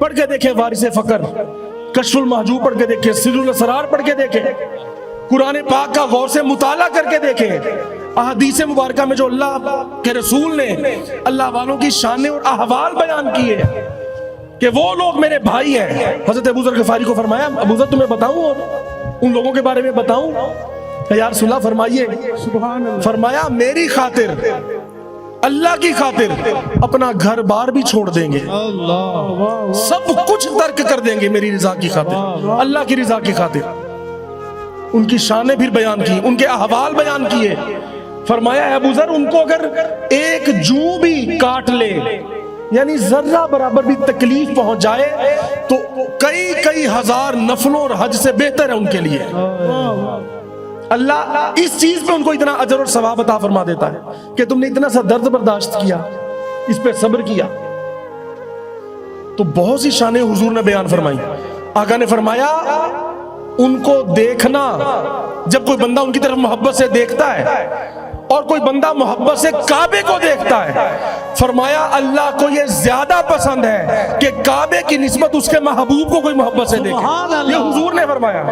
پڑھ کے دیکھیں وارث فقر، کشف المحجوب پڑھ کے دیکھیں، سر الاسرار پڑھ کے دیکھیں، قرآن پاک کا غور سے مطالعہ کر کے دیکھیں، احادیث مبارکہ میں جو اللہ کے رسول نے اللہ والوں کی شانیں اور احوال بیان کیے کہ وہ لوگ میرے بھائی ہیں۔ حضرت ابو ذر غفاری کو فرمایا ابو ذر تمہیں بتاؤں اور ان لوگوں کے بارے میں بتاؤں؟ کہ یا رسول اللہ فرمائیے۔ فرمایا میری خاطر، اللہ کی خاطر اپنا گھر بار بھی چھوڑ دیں گے، سب کچھ ترک کر دیں گے میری رضا کی خاطر، اللہ کی رضا کی خاطر۔ ان کی شانیں بھی بیان کی، ان کے احوال بیان کیے۔ فرمایا ابو ذر ان کو اگر ایک جو بھی کاٹ لے، یعنی ذرہ برابر بھی تکلیف پہنچ جائے، تو کئی ہزار نفلوں اور حج سے بہتر ہے ان کے لیے۔ اللہ اس چیز پہ ان کو اتنا اجر اور ثواب عطا فرما دیتا ہے کہ تم نے اتنا سا درد برداشت کیا، اس پہ صبر کیا۔ تو بہت سی شانیں حضور نے بیان فرمائی۔ آقا نے فرمایا ان کو دیکھنا، جب کوئی بندہ ان کی طرف محبت سے دیکھتا ہے اور کوئی بندہ محبت سے کعبے کو دیکھتا ہے، فرمایا اللہ کو یہ زیادہ پسند ہے کہ کعبے کی نسبت اس کے محبوب کو کوئی محبت سے دیکھے۔ یہ حضور نے فرمایا۔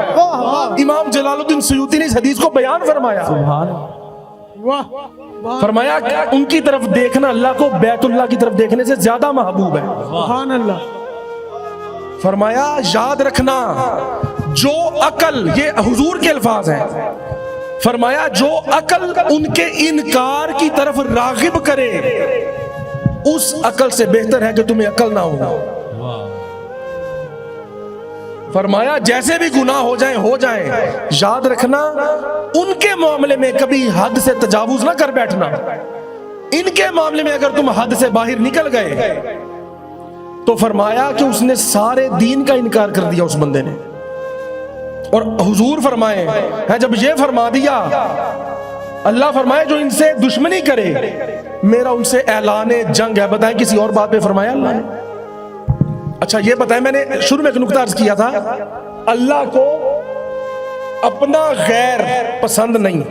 امام جلال الدین سیوطی نے اس حدیث کو بیان فرمایا۔ فرمایا ان کی طرف دیکھنا اللہ کو بیت اللہ کی طرف دیکھنے سے زیادہ محبوب ہے۔ سبحان اللہ۔ فرمایا یاد رکھنا جو عقل، یہ حضور کے الفاظ ہیں، فرمایا جو عقل ان کے انکار کی طرف راغب کرے اس عقل سے بہتر ہے کہ تمہیں عقل نہ ہو۔ فرمایا جیسے بھی گناہ ہو جائیں یاد رکھنا ان کے معاملے میں کبھی حد سے تجاوز نہ کر بیٹھنا۔ ان کے معاملے میں اگر تم حد سے باہر نکل گئے تو فرمایا کہ اس نے سارے دین کا انکار کر دیا اس بندے نے۔ اور حضور فرمائے ہیں جب یہ فرما دیا، اللہ فرمائے جو ان سے دشمنی کرے میرا ان سے اعلان جنگ ہے۔ بتائیں کسی اور بات پہ فرمایا اللہ نے؟ اچھا یہ بتائیں، میں نے شروع میں ایک نقطہ عرض کیا تھا، اللہ کو اپنا غیر پسند نہیں۔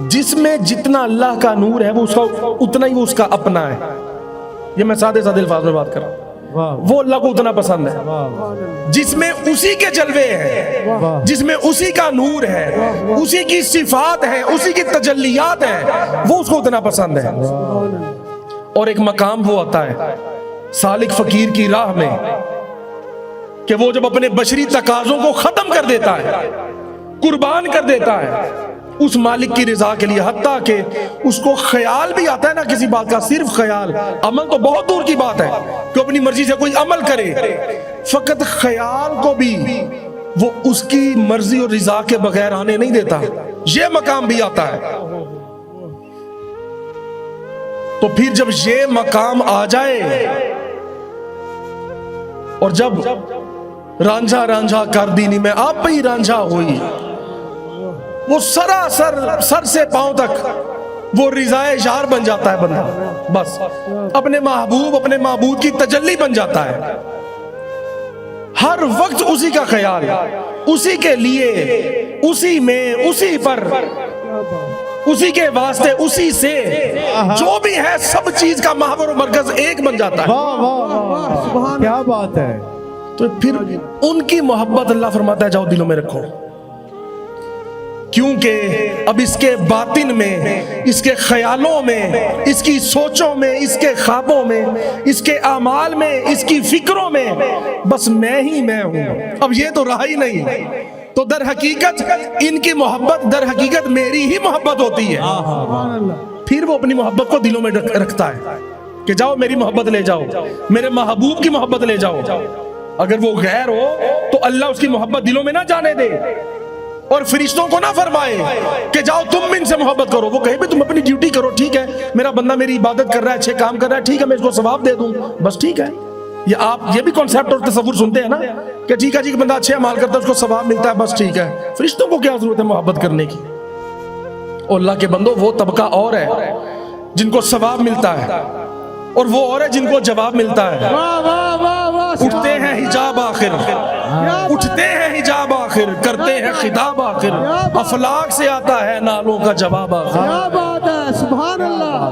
جس میں جتنا اللہ کا نور ہے وہ اس کا اتنا ہی وہ اس کا اپنا ہے۔ یہ میں سادے الفاظ میں بات کر رہا ہوں۔ وہ اللہ کو اتنا پسند ہے جس میں اسی کے جلوے ہیں، جس میں اسی کا نور ہے، اسی کی صفات ہیں، اسی کی تجلیات ہیں، وہ اس کو اتنا پسند ہے۔ اور ایک مقام وہ آتا ہے سالک فقیر کی راہ میں کہ وہ جب اپنے بشری تقاضوں کو ختم کر دیتا ہے، قربان کر دیتا ہے اس مالک کی رضا کے لیے، حتیٰ کہ اس کو خیال بھی آتا ہے نا کسی بات کا، صرف خیال، عمل تو بہت دور کی بات ہے کہ اپنی مرضی سے کوئی عمل کرے، فقط خیال کو بھی وہ اس کی مرضی اور رضا کے بغیر آنے نہیں دیتا، یہ مقام بھی آتا ہے۔ تو پھر جب یہ مقام آ جائے اور جب رانجھا رانجھا کر دینی میں آپ ہی رانجھا ہوئی، وہ سراسر سر سے پاؤں تک وہ رضائے یار بن جاتا ہے بندہ، بس اپنے محبوب اپنے معبود کی تجلی بن جاتا ہے، ہر وقت اسی کا خیال، اسی کے لیے، اسی میں، اسی پر، اسی کے واسطے، اسی سے جو بھی ہے سب چیز کا محور و مرکز ایک بن جاتا ہے۔ کیا بات ہے۔ تو پھر ان کی محبت اللہ فرماتا ہے جاؤ دلوں میں رکھو، کیونکہ اب اس کے باطن میں، اس کے خیالوں میں، اس کی سوچوں میں، اس کے خوابوں میں، اس کے اعمال میں، اس کی فکروں میں بس میں ہی میں ہوں، اب یہ تو رہا ہی نہیں۔ تو در حقیقت ان کی محبت در حقیقت میری ہی محبت ہوتی ہے۔ پھر وہ اپنی محبت کو دلوں میں رکھتا ہے کہ جاؤ میری محبت لے جاؤ، میرے محبوب کی محبت لے جاؤ۔ اگر وہ غیر ہو تو اللہ اس کی محبت دلوں میں نہ جانے دے، اور فرشتوں کو نہ فرمائے کہ جاؤ تم ان سے محبت کرو، وہ کہے بھی تم اپنی ڈیوٹی کرو، ٹھیک ہے میرا بندہ میری عبادت کر رہا ہے، اچھے کام کر رہا ہے، ٹھیک ہے میں اس کو ثواب دے دوں، بس ٹھیک ہے۔ یہ آپ یہ بھی کانسیپٹ اور تصور سنتے ہیں نا کہ ٹھیک ہے جی بندہ اچھے اعمال کرتا ہے اس کو ثواب ملتا ہے، بس ٹھیک ہے۔ فرشتوں کو کیا ضرورت ہے محبت کرنے کی؟ اور اللہ کے بندوں وہ طبقہ اور ہے جن کو ثواب ملتا ہے، اور وہ اور ہے جن کو جواب ملتا ہے۔ اٹھتے ہیں حجاب آخر، اٹھتے ہیں حجاب آخر، کرتے ہیں خطاب آخر، افلاک سے آتا ہے نالوں کا جواب آخر۔ کیا بات ہے، سبحان اللہ۔